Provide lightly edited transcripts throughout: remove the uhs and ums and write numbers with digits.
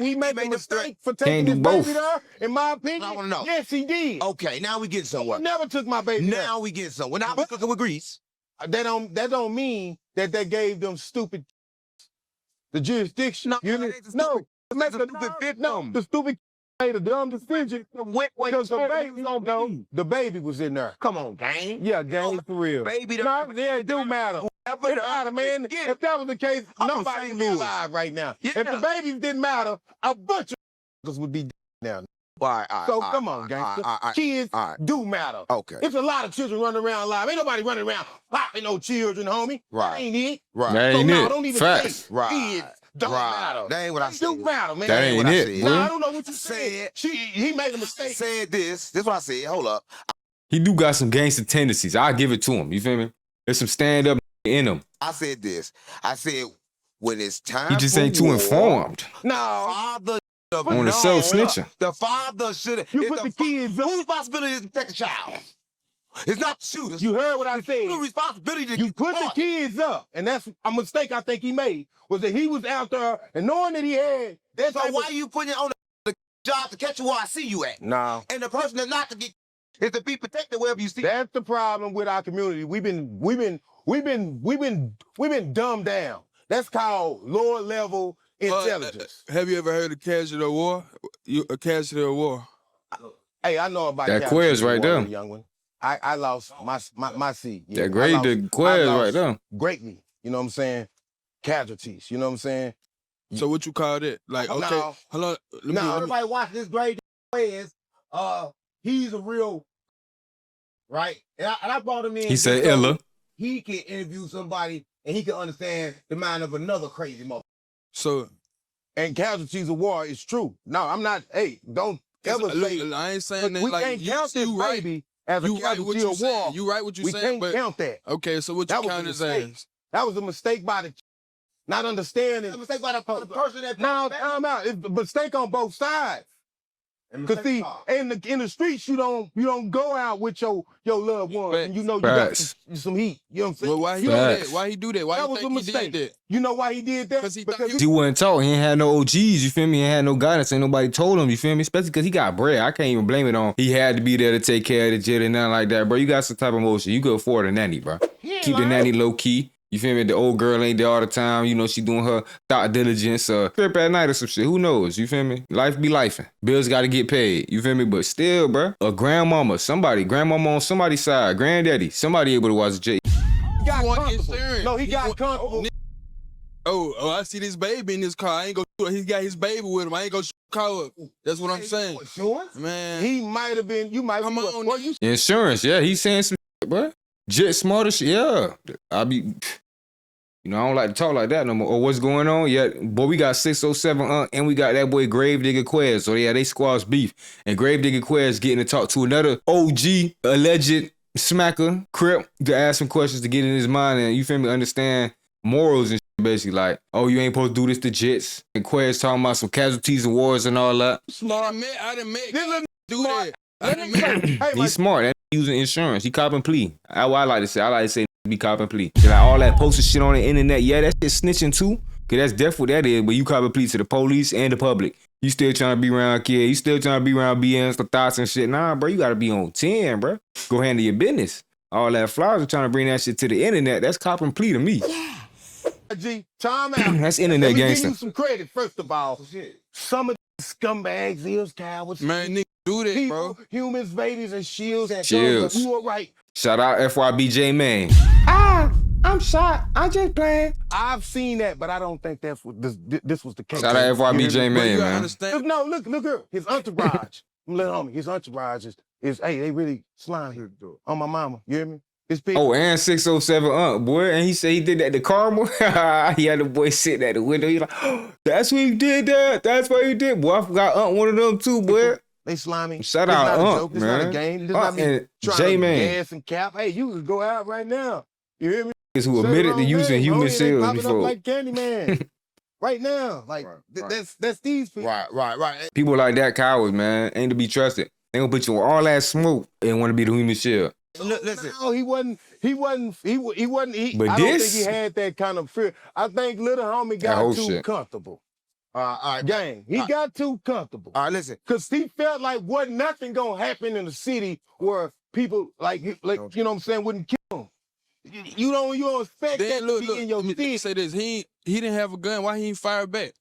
he made a mistake for Can't taking do his both. baby there? In my opinion, I want to know. yes, he did. Okay, now we get somewhere. He never took my baby there. Now we get somewhere. Now we cooking with grease. That don't mean that they gave them stupid the jurisdiction. No, You that know, ain't the no, stupid- make that's a the stupid victim. no, the stupid made a dumb decision because the baby was in there. Come on, gang. Yeah, gang, for real. Baby, No, yeah, it do matter. It matter, man. If that was the case, nobody would be alive right now. Yeah. If the babies didn't matter, a bunch of would be dead now. So come on, gangster. Kids do matter. Okay. It's a lot of children running around alive. Ain't nobody running around popping no children, homie. Right. That ain't it. Right. That So ain't no, it. don't even Facts. say kids don't matter. That ain't what I They said. do matter, man. That ain't what I it, said. boy. Nah, I don't know what you said. He made a mistake. Said this. This is what I said. Hold up. He do got some gangster tendencies. I'll give it to him. You feel me? There's some stand-up in him. I said this. I said when it's time. He just for ain't too war, informed No. Father on the self-snitching. The father should have. You put the kids up. Whose responsibility is to protect the child? It's not the shooter's. You heard what I said. Whose responsibility to You get put the caught? kids up, and that's a mistake I think he made, was that he was out there and knowing that he had that So why you putting it on the job to catch you where I see you at? No. And the person that's not to get is to be protected wherever you see. That's the problem with our community. We've been dumbed down. That's called lower level intelligence. Have you ever heard of casualty of war? A casualty of war. Hey, I know about That casualty quiz right war, there. young one. I lost my seat. Yeah, That grade, I the lost- quiz I lost right there. Greatly, you know what I'm saying? Casualties, you know what I'm saying? So what you call that? Like, okay, No. hold on. Let me, No. let me- Everybody watch this great quiz. He's a real, right? And I brought him in. He said so Ella. He can interview somebody and he can understand the mind of another crazy mother. So And casualties of war is true. No, I'm not. Hey, don't ever look, say. I ain't saying But that. we Like, can't count this right. baby as a You right what casualty you of saying. war. You right what you We saying. can't But count that. okay, so what That you was a count as mistake. as? That was a mistake by the not understanding. A mistake by the person that Now, time out. It's a mistake on both sides. Cause see, in the streets, you don't go out with your loved ones, and you know you got Facts. some heat. You know what I'm saying? Well, why he You do know, that? Facts. Why he do that? Why that you was a think he mistake. did that? You know why he did that? 'Cause he thought He wasn't taught. He ain't had no OGs, you feel me? He ain't had no guidance. Ain't nobody told him, you feel me? Especially because he got bread. I can't even blame it on. He had to be there to take care of the kid and nothing like that, bro. You got some type of motion. You could afford a nanny, bro. Keep the nanny low key. You feel me? The old girl ain't there all the time. You know, she doing her thought diligence, trip at night or some shit. Who knows? You feel me? Life be lifing. Bills got to get paid. You feel me? But still, bro, a grandmama, grandmama on somebody's side, granddaddy, somebody able to watch the J. He got want comfortable. insurance. No, he He got want- comfortable. Oh, I see this baby in this car. I ain't gonna. He got his baby with him. I ain't gonna shoot the car up. That's what I'm saying, man. He might have been. You might Come be. on, Well, you Insurance, yeah, he's saying some shit, bro. Jet smart as shit, yeah. I be, you know, I don't like to talk like that no more. Or what's going on? Yeah, boy, we got 607 and we got that boy Gravedigger Quez. So yeah, they squash beef. And Gravedigger Quez getting to talk to another OG, alleged smacker, Crip, to ask some questions to get in his mind and, you feel me, understand morals and shit, basically. Like, oh, you ain't supposed to do this to Jets. And Quez talking about some casualties and wars and all that. I done met This little do smart. that. I done met. Hey, He's smart. That using insurance. He copping plea. I like to say be copping plea. Like all that posted shit on the internet, yeah, that shit snitching too. Cause that's definitely what that is. But you copping plea to the police and the public. You still trying to be around kids. You still trying to be around BMs for thoughts and shit. Nah, bro, you gotta be on 10, bro. Go handle your business. All that flowers are trying to bring that shit to the internet. That's copping plea to me. G, time out. That's internet Let me gangster. give you some credit, first of all. Some of these scumbags is cowards. Man, nigga, do that, People, bro. humans, babies, and shields. Shields. You were right. Shout out FYBJ man. I'm shot. I just playing. I've seen that, but I don't think that's what this was the case. Shout out FYBJ But you man, gotta man. understand. No, look here. His entourage. Little homie, his entourage is hey, they really slimy on my mama. You hear me? It's big. Oh, and 607 boy. And he said he did that to Carmel. He had the boy sitting at the window. He like, oh, that's what he did that. That's what he did. Boy, I forgot one of them too, boy. They slimy. Shout It's out not a Unc, joke. It's not a man. game. It's not me and trying J-Man. to gas and cap. Hey, you can go out right now. You hear me? Who Say the admitted to wrong using name, human homie. They seals popping up before. like Candyman. Right now. Like, that's these people. Right. People like that cowards, man, ain't to be trusted. They gonna put you on all that smoke and want to be the human shield. Listen. No, he wasn't. But I don't think this- he had that kind of fear. I think little homie That whole got too shit. comfortable. All right. Gang. He got too comfortable. All right, listen. Cause he felt like wasn't nothing gonna happen in the city where people like you know what I'm saying wouldn't kill him. You don't expect that Then look, to be in your let me city. say this. He didn't have a gun. Why he ain't fire back?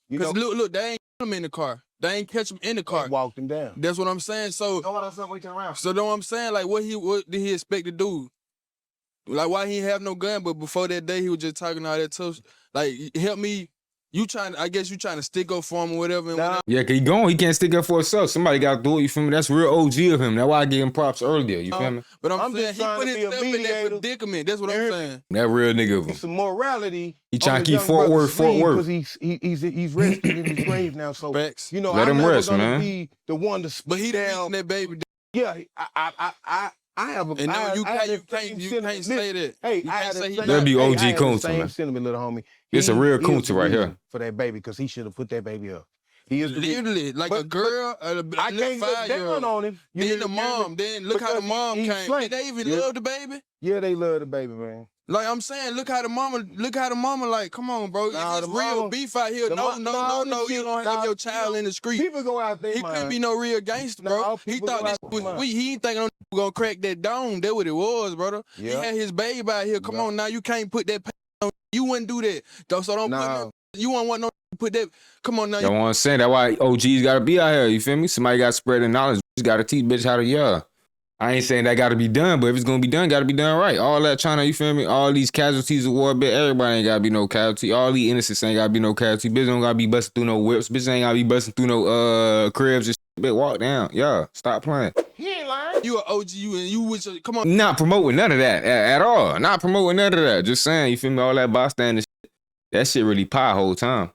You know, Because look, they ain't kill him in the car. They ain't catch him in the car. walked him down. That's what I'm saying. So, Know what I'm saying? We turn around. so know what I'm saying? Like, what did he expect to do? Like, why he ain't have no gun? But before that day, he was just talking all that tough. Like, help me. I guess you trying to stick up for him or whatever. And whatever. Yeah, cause he gone. He can't stick up for himself. Somebody got to do it. You feel me? That's real OG of him. That's why I gave him props earlier. You feel me? But I'm I'm saying just he trying put to be a himself in that mediator. predicament. That's what I'm saying. That real nigga of him. Some morality. He trying to keep Fort Worth. Because he's resting in his grave now. So Facts. you know, Let I'm him never rest, gonna man. be the one to But he down. that baby. Yeah, I have a. And no, I you had the can't same you sentiment. can't say that. Hey, You I can't had say the he same- not. That'd be hey, OG I had the Kunta, same man. sentiment, little homie. It's a real He is Kunta the right here. reason for that baby because he should have put that baby up. He is the reason. Literally, like But- a girl, I can't look down on him. You Then hear the me? mom, then look how the Because mom he came. slick. Did they even Yeah. love the baby? Yeah, they love the baby, man. Like I'm saying, look how the mama, like, come on, bro. Nah, If it's the real mama- beef out here, the no, ma- nah, you this don't shit- have nah, your child in the street. People go out there, He couldn't be no real gangster, Nah, bro. He people thought go this out was there, sweet. He ain't thinking no gonna crack that dome. That's what it was, brother. Yeah. He had his baby out here. Come Yeah. on now, you can't put that on. You wouldn't do that. So don't Nah. put that. You wouldn't want no put that. Come on now. That's what I'm saying. That's why OGs got to be out here. You feel me? Somebody got to spread the knowledge. Just got to teach bitch how to yell. I ain't saying that got to be done, but if it's going to be done, got to be done right. All that China, you feel me? All these casualties of war, bitch, everybody ain't got to be no casualty. All these innocents ain't got to be no casualty. Bitch don't got to be busting through no whips. Bitch ain't got to be busting through no cribs and shit. Bitch, walk down. Yeah, stop playing. He ain't lying. You an OG, you with your, come on. Not promoting none of that at all. Not promoting none of that. Just saying, you feel me? All that bystander shit. That shit really pie whole time.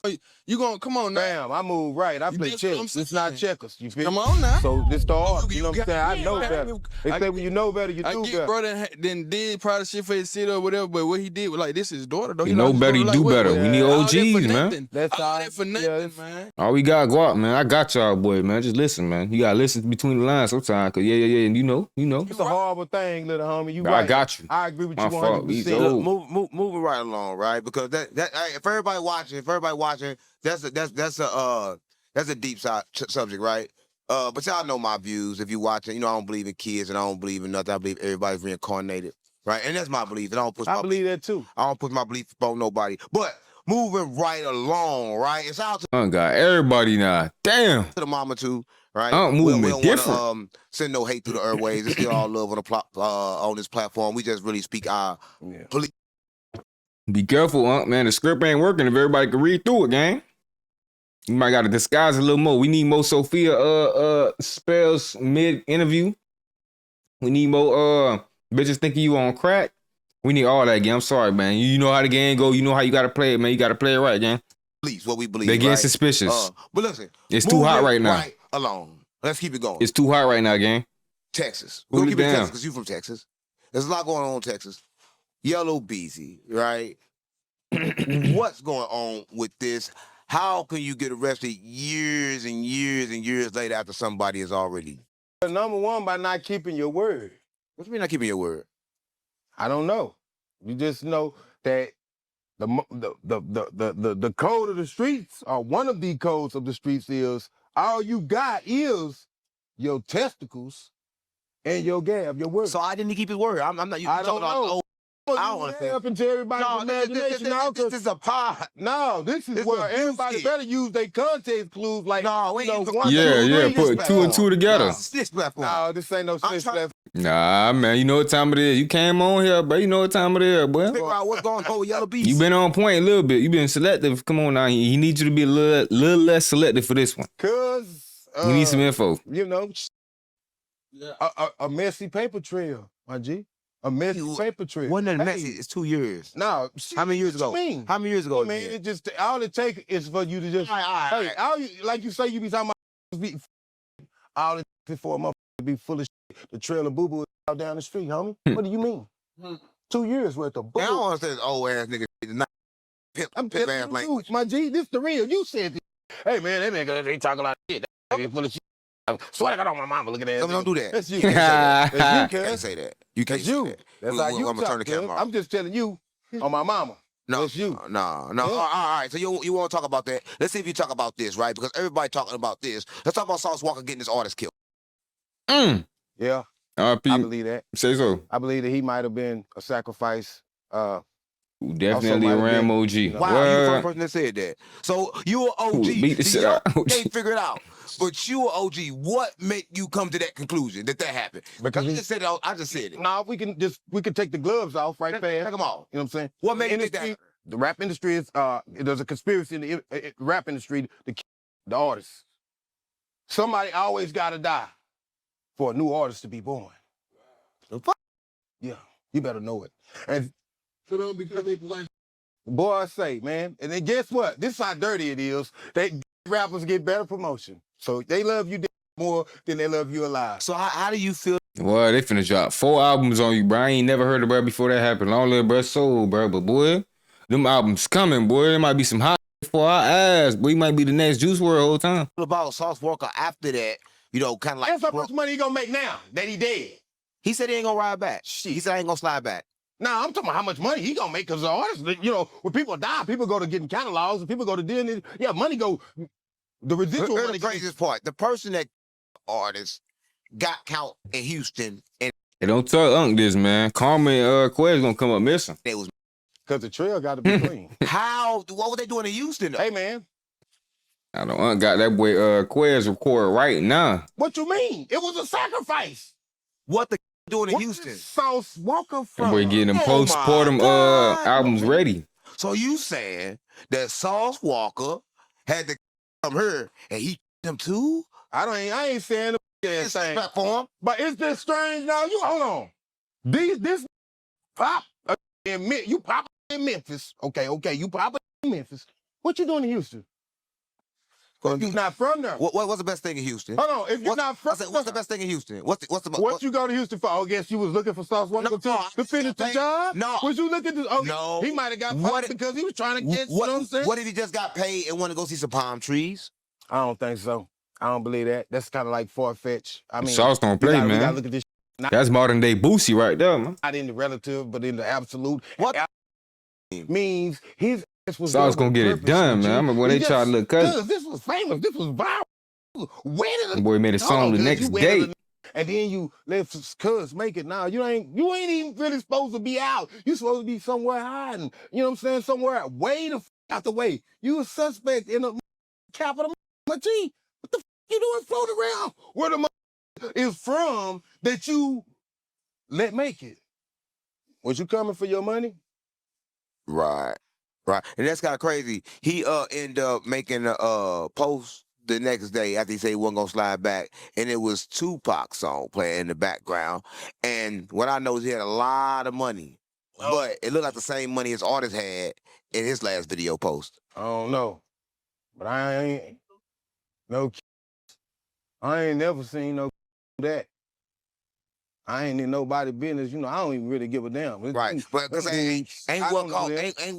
You gonna come on now. Bam, I move right. I play That's what I'm chess. It's not saying. checkers. You feel Come me? on now. So this the art. You know what I'm got- saying? I know you better. They I say when you know better, you I do get better. brother then did probably shit for his city or whatever, but what he did was like this is his daughter though. You He know lost his better, daughter, you like, do what- better. what- We need all that for OGs, man. nothing. That's all all- that for yeah, nothing, it's- man. All we got, Guap, man. I got y'all, boy, man. Just listen, man. You gotta listen between the lines sometimes, cause yeah. And you know. It's a horrible thing, little homie. You I right. got you. I agree with My you fault. 100%. He's Look, old. moving right along, right? Because that if everybody watching, that's a deep side subject, right? But y'all know my views. If you watching, you know I don't believe in kids and I don't believe in nothing. I believe everybody's reincarnated, right? And that's my belief. And I don't push. I believe that too. I don't put my belief upon nobody. But moving right along, right? It's out to God, everybody now. Damn. the mama too, right? Movement we don't different. Wanna, send no hate through the airways. It's still all love on this platform. We just really speak our Be careful, man. The script ain't working if everybody can read through it, gang. You might gotta disguise a little more. We need more Sophia spells mid-interview. We need more bitches thinking you on crack. We need all that, gang. I'm sorry, man. You know how the game go. You know how you gotta play it, man. You gotta play it right, gang. beliefs, what we believe. They getting right? suspicious. But listen, It's too hot right now. Right along. Let's keep it going. It's too hot right now, gang. Texas. Hold We'll it keep it in down. Texas because you from Texas. There's a lot going on in Texas. Yellow Beezy, right? What's going on with this? How can you get arrested years and years and years later after somebody is already? Number one, by not keeping your word. What do you mean not keeping your word? I don't know. You just know that the code of the streets, or one of the codes of the streets, is all you got is your testicles and your gab, your word. So I didn't keep his word. I'm not. I don't know. I don't understand. Up into everybody's No, imagination. this is a pod. No, this is This where a everybody skit. better use their context clues. Like, No, we you know, ain't one, Yeah, two, yeah. three, Put this two and two together. This is this platform. No, this ain't no snitch trying- left. Nah, man. You know what time it is. You came on here, but you know what time it is, boy. Figure out what's going on with Yellow Beast. You been on point a little bit. You been selective. Come on now. He needs you to be a little less selective for this one. Cause We need some info. you know, Yeah. a messy paper trail, my G. A messy paper trail. Wasn't that Hey, messy? It's 2 years. No, How many years ago? What you mean? How many years ago? Man, it just all it takes is for you to just hey, all you, like you say, you be talking about be all it takes for a motherfucker to be full of shit. The trail of boo boo out down the street, homie. What do you mean? 2 years worth of boo. I don't understand this old ass nigga. I'm pimp telling ass you, language. my G, this the real. You said this. Hey man, that man they talk a lot of shit. That nigga full of shit. I swear to God on my mama, look at that. Don't do that. That's you. You can't say that. That's you, You cuz. can't say that. You can't That's say you. that. That's I'm how gonna you turn the talk, camera cuz. off. I'm just telling you on my mama. No, That's you. no. Yeah. All right. So you want to talk about that? Let's see if you talk about this, right? Because everybody talking about this. Let's talk about Sauce Walka getting this artist killed. Yeah, R.P. I believe that. Say so. I believe that he might have been a sacrifice. Definitely a might have Ram been, OG. you know. Wow, you the What? first person that said that. So you an OG. Beat the See, shit y'all out. can't figure it out. But you an OG. What made you come to that conclusion that happened? Because I he- just said it. I just said it. Nah, we can take the gloves off right Take fast. them off. You know what I'm saying? What made you The think that? industry- The rap industry is there's a conspiracy in the rap industry to kill the artists. Somebody always got to die for a new artist to be born. The fuck? Yeah, you better know it. And So don't because they play. boy, I say, man, and then guess what? This is how dirty it is. Rappers get better promotion. So they love you more than they love you alive. So how do you feel? Well, they finna drop 4 albums on you, bro. I ain't never heard of bro before that happened. Long live bro soul, bro. But boy, them albums coming, boy. There might be some hot for our ass. Boy, he might be the next Juice WRLD whole time. About Sauce Walka after that, you know, kind of like. Guess how much money he gonna make now that he dead? He said he ain't gonna ride back. Shit. He said I ain't gonna slide back. Nah, I'm talking about how much money he gonna make because the artists, you know, when people die, people go to getting catalogs and people go to doing yeah, money go, the residual Here's money the craziest part. The person that artist got count in Houston and Hey, don't tell Unc this, man. Karma and Quez gonna come up missing. it was because the trail got to be clean. what were they doing in Houston though? Hey, man, I know Unc got that boy Quez recorded right now. what you mean? It was a sacrifice. What the doing in What Houston? is Sauce Walka That from? boy getting them Oh postpartum my God. albums ready. So you saying that Sauce Walka had to come here and he them too? I ain't saying the It's thing, respect for him. but it's just strange now. You hold on. This pop you pop in Memphis. Okay, you pop in Memphis. What you doing in Houston? Because you're not from there. What's the best thing in Houston? Hold on, if you're not from I said, what's the best thing in Houston? What's the What you go to Houston for? Oh, I guess you was looking for Sauce Walka to finish the job? No. Was you looking to? Oh, No. He might have got What- popped because he was trying to get. You know what I'm saying? What if he just got paid and want to go see some palm trees? I don't think so. I don't believe that. That's kind of like far-fetched. I mean, Sauce don't we play, gotta, we gotta man. look at this That's modern day Boosie right there, man. not in the relative, but in the absolute. What? Means his ass was Sauce there gonna with get it purpose, done, man. I remember when He they tried to look cousin. Cause this was famous. This was viral. Wetter The than boy made a song the next day. And then you let cuz make it now. You ain't even really supposed to be out. You supposed to be somewhere hiding. You know what I'm saying? Somewhere way the out the way. You a suspect in a capital G. What the you doing floating around? Where the is from that you let make it? Was you coming for your money? Right. And that's kind of crazy. He ended up making a post the next day after he said he wasn't gonna slide back, and it was Tupac's song playing in the background. And what I know is he had a lot of money, but it looked like the same money his artist had in his last video post. I don't know. But I ain't never seen no that. I ain't in nobody business. You know, I don't even really give a damn. Right, but cause ain't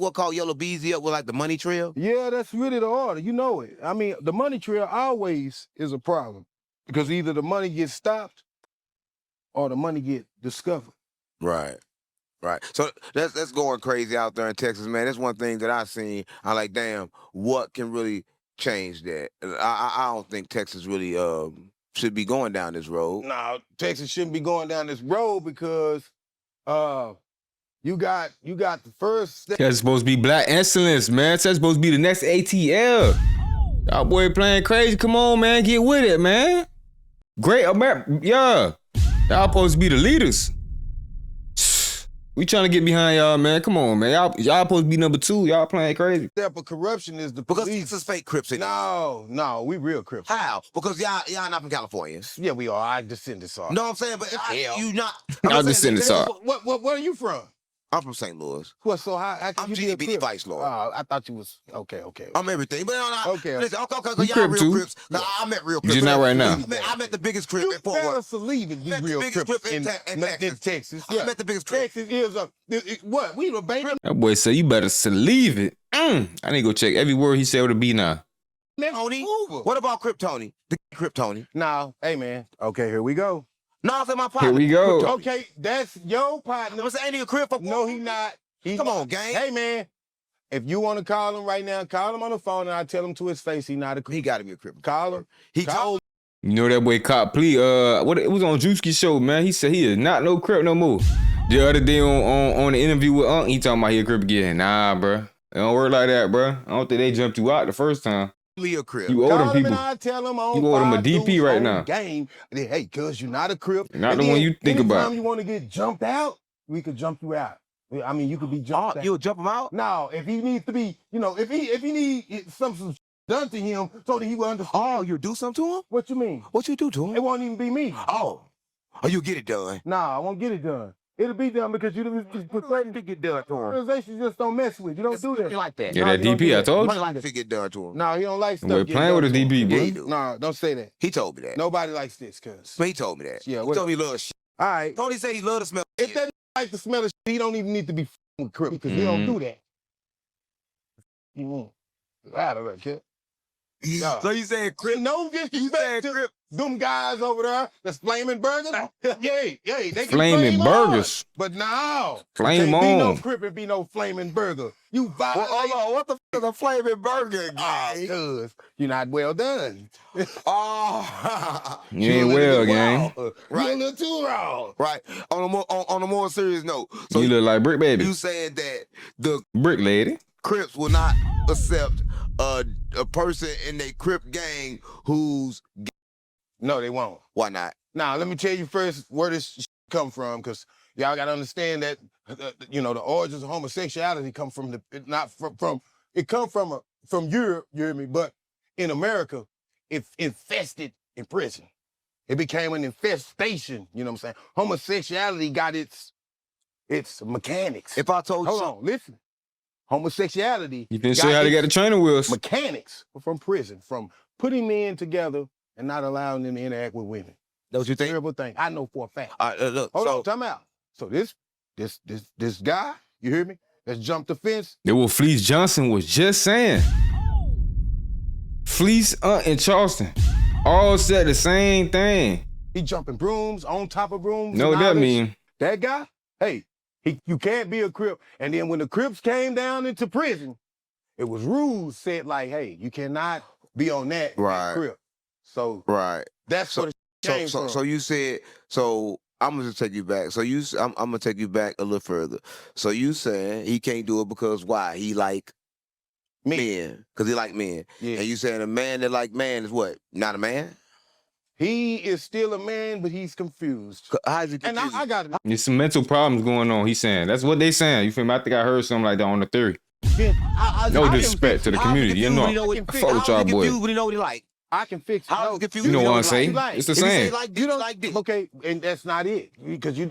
what called Yellow Beezy up with like the money trail? Yeah, that's really the order. You know it. I mean, the money trail always is a problem because either the money gets stopped or the money get discovered. Right. So that's going crazy out there in Texas, man. That's one thing that I seen. I like, damn, what can really change that? I don't think Texas really should be going down this road. No, Texas shouldn't be going down this road because you got the first step. That's supposed to be black excellence, man. That's supposed to be the next ATL. Y'all boy playing crazy. Come on, man. Get with it, man. Great America. Yeah. Y'all supposed to be the leaders. We trying to get behind y'all, man. Come on, man. Y'all supposed to be number 2. Y'all playing crazy. Step of corruption is the Because police. Texas fake Crips in it. No, we real Crips. How? Because y'all not from California. Yeah, we are. I descendants are. No, I'm saying, but Hell. you not. Y'all I'm saying descendants that- are. Where are you from? I'm from St. Louis. What? So how can I'm you be a GDB Crip? Vice Lord. Oh, I thought you was okay. I'm everything. But no, Okay. listen, okay, You y'all Crip real too. Crips. I met real Crips. Just not right now. I met the biggest Crip You in Fort better Worth. believe it. Be Met the real biggest Crips Crip in Texas. Texas. I met the biggest Crip. Texas is what? We the baby. That boy said you better leave it. I need to go check every word he said with a B now. Tony? What about Crip Tony? The Crip Tony? No, hey man. Okay, here we go. No, it's my partner. Here we go. Okay, that's your partner. I'm saying, ain't he a Crip? No, he not. Come on, gang. Hey man, If you want to call him right now, call him on the phone and I tell him to his face he not a Crip. He got to be a Crip. Call him. He Call told You know that boy caught plea. What it was on Drewski's show, man. He said he is not no Crip no more. The other day on the interview with Unc, he talking about he a Crip again. Nah, bro. It don't work like that, bro. I don't think they jumped you out the first time. a Crip. You owe Call them him people. and I tell him on You owe them a 5 DP dudes right on now. Game. Hey, cuz you're not a Crip. Not And the one then you think about. Anytime you want to get jumped out, we could jump you out. I mean, you could be jumped out. You'll jump him out? No, if he needs to be, if he need some done to him so that he will understand. Oh, you'll do something to him? What you mean? What you do to him? It won't even be me. Oh, you'll get it done. Nah, I won't get it done. It'll be done because you To get done to him. organizations just don't mess with. You don't do that. like that. Yeah, No, that you don't do DP I that. told Money you. like to get done to him. No, he don't like stuff. We're getting playing with a done to him. DP, Yeah, bro. he do. Nah, don't say that. He told me that. Nobody likes this, cuz. He told me that. Yeah, he what- told me he loves shit. All right. Tony said he loved the smell. If that like the smell of shit, he don't even need to be with Crip because he don't do that. Out of that, kid. Yeah. So you saying Crip? No disrespect to Crip? them guys over there that's flaming burgers. Yay, they can Flaming flame burgers. On, but no. Flame can't be no on. Crip and be no flaming burger. You violate. Well, hold on. What the f is a flaming burger, guy? Cuz you're not well done. Oh, You ain't well, gang. You're a Right. little too raw. right. On a more serious note, so You look like Brick Baby. you saying that the Brick Lady. Crips will not accept a person in their Crip gang who's No, they won't. why not? Now, let me tell you first where this come from, because y'all got to understand that, the origins of homosexuality come from it come from Europe, you hear me? But in America, it infested in prison. It became an infestation, you know what I'm saying? Homosexuality got its mechanics. If I told Hold you, on, listen. Homosexuality You didn't say how to get the training wheels. mechanics from prison, from putting men together and not allowing them to interact with women. don't you think? Terrible thing. I know for a fact. Look, Hold so on, time out. So this guy, you hear me? That's jumped the fence. That what Fleece Johnson was just saying. Fleece and Charleston all said the same thing. He jumping brooms on top of brooms. Know what and all that this. mean? That guy, hey, you can't be a Crip. And then when the Crips came down into prison, it was rules said like, hey, you cannot be on that Right. Crip. So right. that's So- where the came So from. you said so. I'm gonna just take you back. So I'm gonna take you back a little further. So you saying he can't do it because why? He like men. Because he like men. Yeah. And you saying a man that like man is what? Not a man? He is still a man, but he's confused. How's he And confused? I got it. There's some mental problems going on, he's saying. That's what they saying. You feel me? I think I heard something like that on the theory. No disrespect to the community. You know, I fuck with y'all boys. When you know what he like. I can fix it. How No, is he confused? You know when what I'm he saying? like- It's the If he say same. like this, like this. Okay, and that's not it. Because you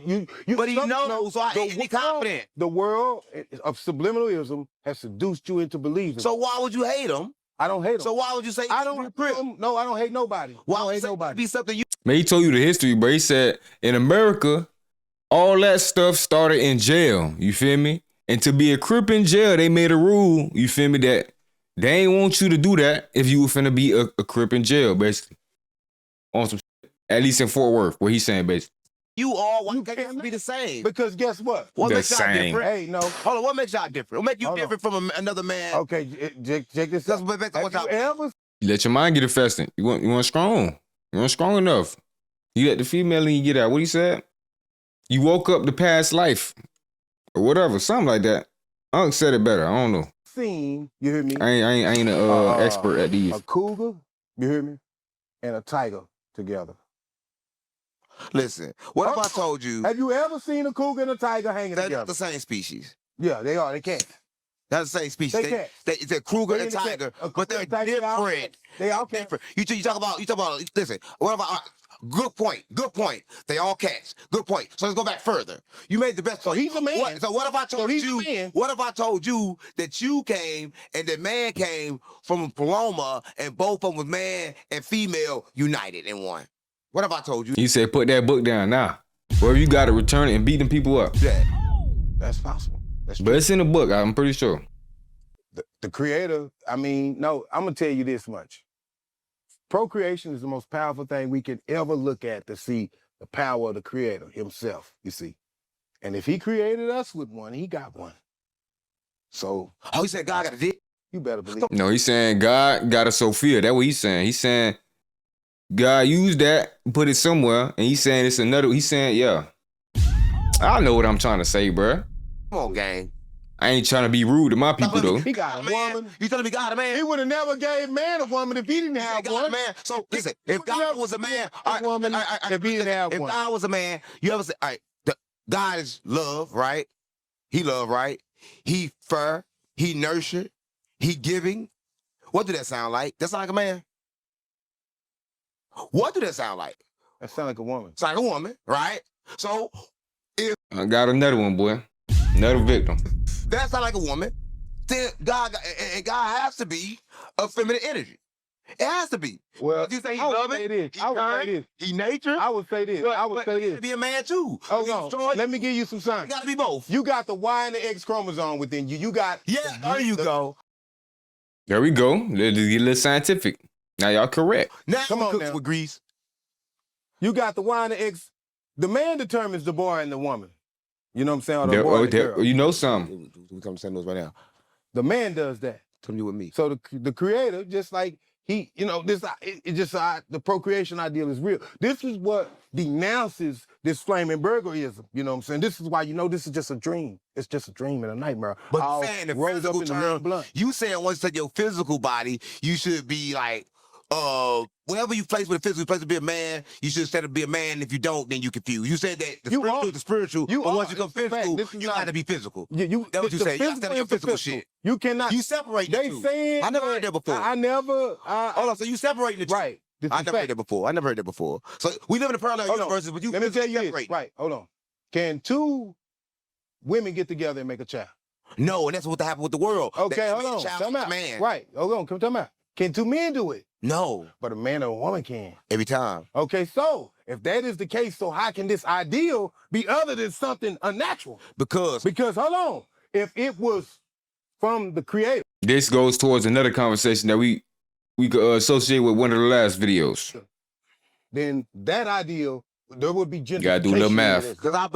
But he some- knows, so the he confident. The world of subliminalism has seduced you into believing. So why would you hate him? I don't hate him. So why would you say I don't Crip? No, I don't hate nobody. Why I don't would hate you say nobody. be something you Man, he told you the history, bro. He said in America, all that stuff started in jail. You feel me? And to be a Crip in jail, they made a rule, you feel me, that they ain't want you to do that if you were finna be a Crip in jail, basically. On some shit. At least in Fort Worth, what he's saying, basically. why You can't can't you be the same? Because guess what? What The makes y'all same. different? Hey, no. Hold on, what makes y'all different? What make you Hold on. different from another man? Okay, check this That's out. what makes Have what you y'all ever You let your mind get infested. You want strong. You want strong enough. You let the female in you get out. What he said? You woke up the past life. Or whatever, something like that. Unc said it better. I don't know. seen, you hear me, I ain't an expert at these. a cougar, you hear me, and a tiger together? Listen, what if I told you Have you ever seen a cougar and a tiger hanging they're together? not the same species? Yeah, they are. They can't. That's the same species. They can't. It's a Kruger They and can't. Tiger, A but cougar they're and tiger, they all different. can't. They all can't. Different. You talk about. Listen, what about? Good point. Good point. They all cats. Good point. So let's go back further. You made the best. So he's a man. So what if I told he's a you? man. What if I told you that you came and that man came from Paloma and both of them was man and female united in one? What if I told you He said, put that book down now. Or you got to return it and beat them people up. that? That's possible. That's But true. it's in the book, I'm pretty sure. The creator, I'm going to tell you this much. Procreation is the most powerful thing we can ever look at to see the power of the creator himself, you see. And if he created us with one, he got one. So Oh, he said God got a dick. you better believe. No, he's saying God got a Sophia. That's what he's saying. He's saying God used that, put it somewhere, and he's saying it's another. He's saying, yeah. I know what I'm trying to say, bruh. Come on, gang. I ain't trying to be rude to my people, though. He got a woman. You telling me God a man? He would have never gave man a woman if he didn't He said have God one. a man. So listen, if God was a man, all right, woman, if he didn't have if one. God was a man, you ever say, all right, God is love, right? He love, right? He fair, he nurture, he giving. What do that sound like? That sound like a man? What do that sound like? That sound like a woman. It's like a woman, right? So I got another one, boy. Another victim. that sound like a woman. Then God has to be a feminine energy. It has to be. Well, You say he I would love say it, this. he I would say kind, this. he nature. I would say this. I would say He this. be a man too. Hold on. Let me give you some You signs. gotta be both. You got the Y and the X chromosome within you. You got There you go. There we go. Let's get a little scientific. Now y'all correct. Now Come we on cooks now. with grease. You got the Y and the X. The man determines the boy and the woman. You know what I'm saying? Or the There- boy oh, and the there- girl. you know something. We come to St. Louis right now. The man does that. Tell me with me. So the creator, just like he, you know, this it just the procreation ideal is real. This is what denounces this flaming burgerism. You know what I'm saying? This is why you know this is just a dream. It's just a dream and a nightmare. But all saying the rolled up physical in the term, blunt. you saying once you take your physical body, you should be like, wherever you place with the physical, you place to be a man, you should instead of be a man. If you don't, then you confused. You said that the You spiritual are. is the spiritual, You but are. once you come It's a fact. physical, This is you not- got to be physical. You That's what you the say. You gotta stand on your is the physical shit. You cannot. You separate the They two. saying I never heard that before. I never. Hold on, so you separating the two. Right. This I is never heard fact. that before. I never heard that before. So we live in a parallel Hold on. universe, but you Let me tell you this. separate. Right. Hold on. Can two women get together and make a child? No, and that's what happened with the world. Okay, That hold on. child Come is out. man. Right. Hold on. Come out. Can two men do it? No, But a man and a woman can. every time. Okay, so if that is the case, so how can this ideal be other than something unnatural? Because Because hold on, if it was from the creator, This goes towards another conversation that we could associate with one of the last videos. then that ideal there would be gentrification. Gotta do a little math. Because I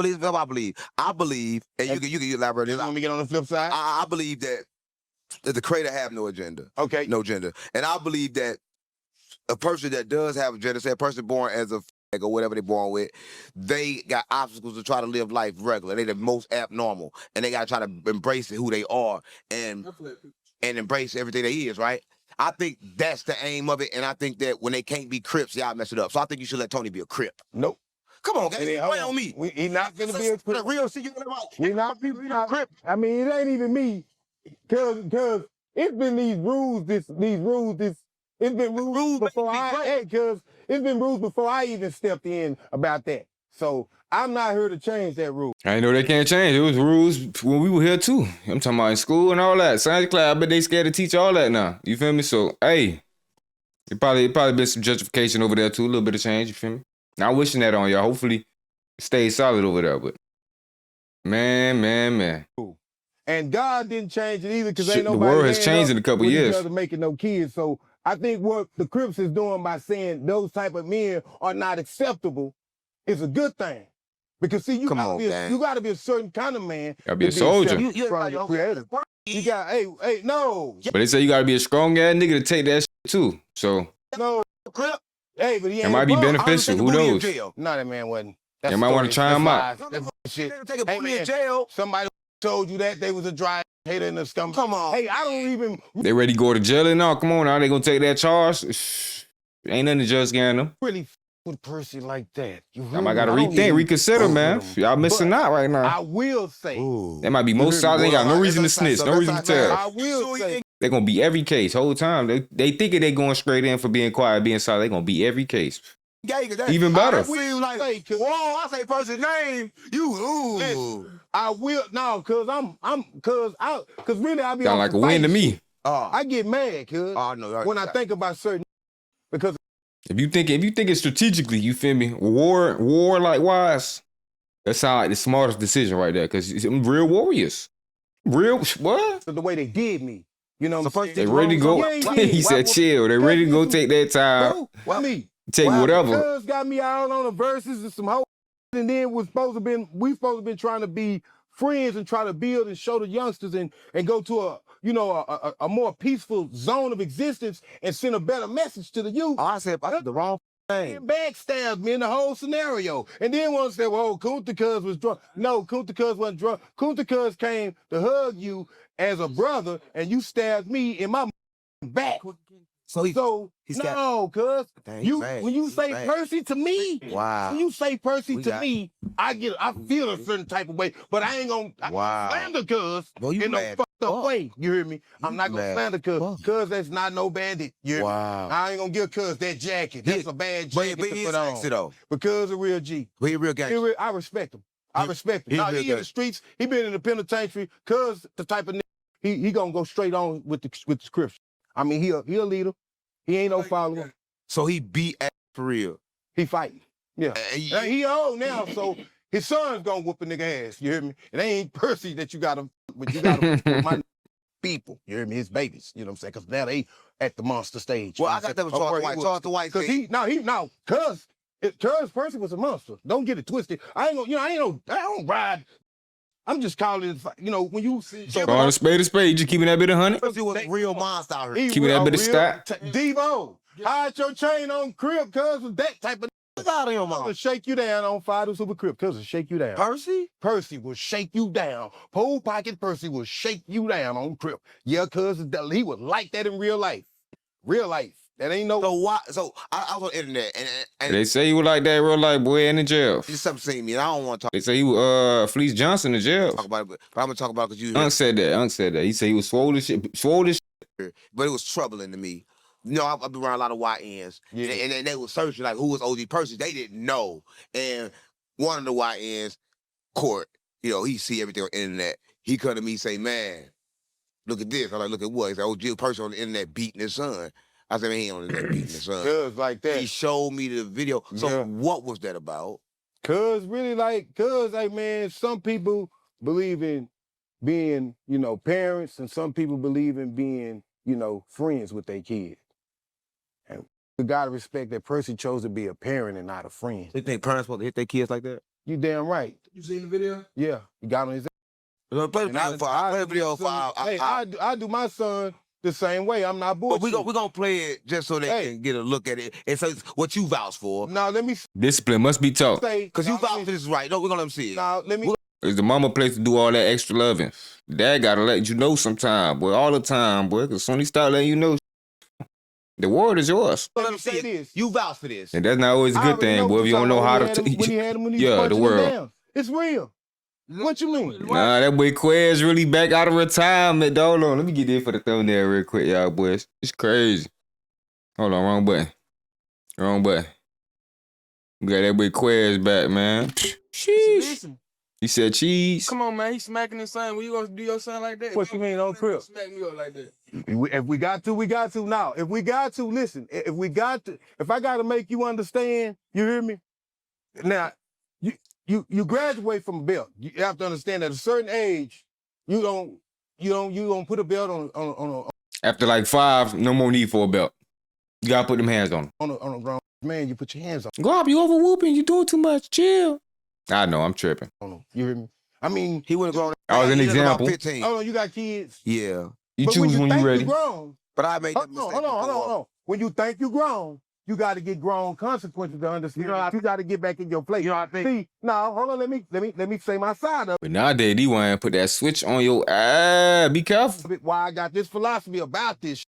believe, and you can elaborate this. Let me get on the flip side. I believe that the creator have no agenda, Okay. no gender, and I believe that a person that does have a gender, say a person born as a or whatever they're born with, they got obstacles to try to live life regular. They the most abnormal, and they gotta try to embrace who they are and embrace everything they is. Right? I think that's the aim of it, and I think that when they can't be Crips, y'all mess it up. So I think you should let Tony be a Crip. Nope. Come on, guys, And then, play hold on me. He not gonna be a The Crip. real shit you gonna We not Crip. I mean, it ain't even me. Cause it's been these rules, it's been rules before it's been rules before I even stepped in about that. So I'm not here to change that rule. I know they can't change. It was rules when we were here too. I'm talking about in school and all that. Science class, I bet they scared to teach all that now. You feel me? So hey, it probably been some gentrification over there too. A little bit of change. You feel me? Not wishing that on y'all. Hopefully, it stays solid over there. But man. And God didn't change it either because Shit, ain't the nobody world has laying changed up in a couple with each years. other making no kids. So I think what the Crips is doing by saying those type of men are not acceptable is a good thing. Because see, you Come on, gang. you gotta be a certain kind of man. Gotta be to a soldier. accepted from the creator. You got no. But they say you gotta be a strong ass nigga to take that shit too. So No. Crip. Hey, but he ain't it might be a bum. beneficial. Who Booty in knows? jail. No, that man wasn't. You might wanna try him out. That's shit. Take a Hey, booty in man. jail. Somebody told you that they was a dry hater and a scum. Come on. Hey, I don't even They ready to go to jail and all. Come on now, they gonna take that charge. Ain't nothing to judge against them. really with Percy like that. You I might gotta don't rethink, even reconsider, fuck man. with him. Y'all missing But out right now. I will say, That might be most solid. They ain't got no reason to snitch, no reason to tell. I will say, They gonna be every case whole time. They thinking they going straight in for being quiet, being solid. They gonna be every case. Even better. I feel like, whoa, I say person's name. Listen, I will cause cause really I be Sound on like a some win to fight me. shit. I get mad, cuz when I think about certain because If you think it strategically, you feel me? War like wise. That sound like the smartest decision right there. Cause it's real warriors. Real what? of the way they did me. You know what I'm saying? They ready to go. He said chill. They ready to go take that time. Bro, me. Take whatever. Cuz got me out on the verses and some hoes, and then we supposed to been trying to be friends and try to build and show the youngsters and go to a more peaceful zone of existence and send a better message to the youth. I said the wrong thing. Backstabbed me in the whole scenario. And then one said, well, Kunta Cuz was drunk. No, Kunta Cuz wasn't drunk. Kunta Cuz came to hug you as a brother, and you stabbed me in my back. So he's no, cuz when you say Percy to me, wow. When you say Percy to me, I feel a certain type of way, but I ain't gonna slander cuz in no fucked up way. You hear me? I'm not gonna slander cuz that's not no bandit. You hear me? I ain't gonna give cuz that jacket. That's a bad jacket to put on. Because a real G. But he a real gangster. I respect him. I respect him. Now he in the streets, he been in the penitentiary, cuz the type of nigga, he gonna go straight on with the scripture. I mean, he a leader. He ain't no follower. So he beat ass for real. He fighting. Yeah. He old now, so his son's gonna whoop a nigga ass. You hear me? It ain't Percy that you gotta with my people. You hear me? His babies. You know what I'm saying? Because now they at the monster stage. Well, I got that with Charles the White. Because Cuz Percy was a monster. Don't get it twisted. I don't ride. I'm just calling it, when you see... Calling a spade, you just keeping that bit of honey? Percy was a real monster out here. Keeping that bit of stock. Devo, hide your chain on Crip, cuz was that type of... Look out of your mom. Shake you down on 5 Super Crip, cuz will shake you down. Percy? Percy will shake you down. Pole Pocket Percy will shake you down on Crip. Yeah, cuz he was like that in real life. Real life. That ain't no... So why? So I was on the internet and they say he was like that real life, boy, in the jail. You something seen me and I don't want to talk. They say he was Fleece Johnson in jail. Talk about it, but I'm gonna talk about it because you. Unc said that. He said he was swole as shit. But it was troubling to me. You know, I've been around a lot of YNs, and they were searching like who was OG Percy. They didn't know, and one of the YNs, Court, he see everything on the internet. He come to me and say, "Man, look at this." I'm like, "Look at what?" He said, "OG Percy on the internet beating his son." I said, "Man, he ain't on the internet beating his son." Cuz like that. He showed me the video. So what was that about? Cuz man, some people believe in being, parents, and some people believe in being, friends with their kids. And we gotta respect that Percy chose to be a parent and not a friend. You think parents supposed to hit their kids like that? You damn right. You seen the video? Yeah, he got on his I play the video for I do my son the same way. I'm not bullshit. But we're gonna play it just so they can get a look at it. And so it's what you vouch for. Now let me discipline must be taught. Because you vouch for this right. No, we're gonna let them see it. Now let me It's the mama place to do all that extra loving. Dad gotta let you know sometime, boy, all the time, boy. Cause soon he start letting you know the word is yours. Let me say this. You vouch for this. And that's not always a good thing, boy. If you don't know how to teach. Yeah, the world. It's real. What you mean? Nah, that boy Quez really back out of retirement. Hold on, let me get this for the thumbnail real quick, y'all boys. It's crazy. Hold on, wrong button. Wrong button. We got that boy Quez back, man. Sheesh. He said cheese. Come on, man. He smacking his son. When you gonna do your son like that? What you mean on Crip? Smack me up like that. If we got to, we got to. Now, if we got to, listen. If I got to make you understand, you hear me? Now, you graduate from a belt. You have to understand that at a certain age, you don't put a belt on After like 5, no more need for a belt. You gotta put them hands on a grown man. You put your hands on. Guap, you over whooping. You doing too much. Chill. I know. I'm tripping. You hear me? I mean, he would have grown. I was an example. 15. Oh, you got kids. Yeah. You choose when you ready. Grown, but I made that mistake. Hold on. When you think you grown, you got to get grown consequences to understand. You got to get back in your place. You know what I think? See, now hold on. Let me say my side of it. But nowadays, they want to put that switch on your eye. Be careful. Why I got this philosophy about this,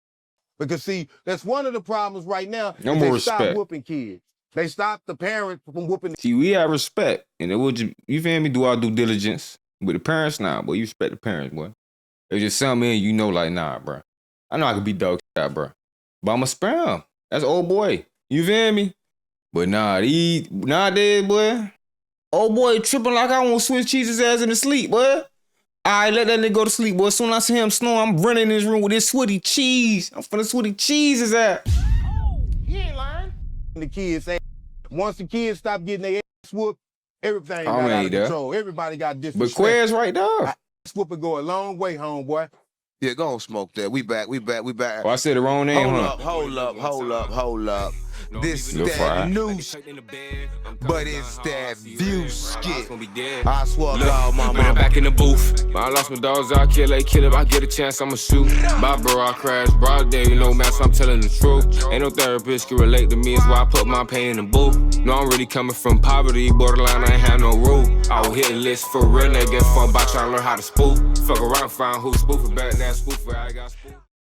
because see, that's one of the problems right now. No more respect. Stop whooping kids. They stop the parents from whooping. See, we have respect, and it would you feel me? Do our due diligence with the parents now, boy. You respect the parents, boy. It's just something in like, nah, bro. I know I could be dog shit, bro, but I'ma spare him. That's old boy. You feel me? But nowadays, boy, old boy tripping like I want to switch cheese's ass in the sleep, boy. I let that nigga go to sleep, boy. As soon as I see him snore, I'm running in his room with this sweaty cheese. I'm finna sweaty cheese his ass. He ain't lying. The kids say, once the kids stop getting their ass whooped, everything got out of control. Everybody got disrespect. But Quez right there. Ass whooping go a long way, homeboy. Yeah, go on, smoke that. We back. Oh, I said the wrong name, Hold up. This Lil' that Fry. news, but it's that view skit. I swear to God, my Man, I'm mama. back in the booth. Man, I lost my dogs, I kill if I get a chance, I'ma shoot. My bro, I crash, broad day, you know, man, so I'm telling the truth. Ain't no therapist can relate to me, it's why I put my pain in the booth. No, I'm really coming from poverty, borderline, I ain't have no roof. I will hit a list for real, nigga, get fun by trying to learn how to spoof. Fuck around, find who spoofing, better than spoofer, I got spoof.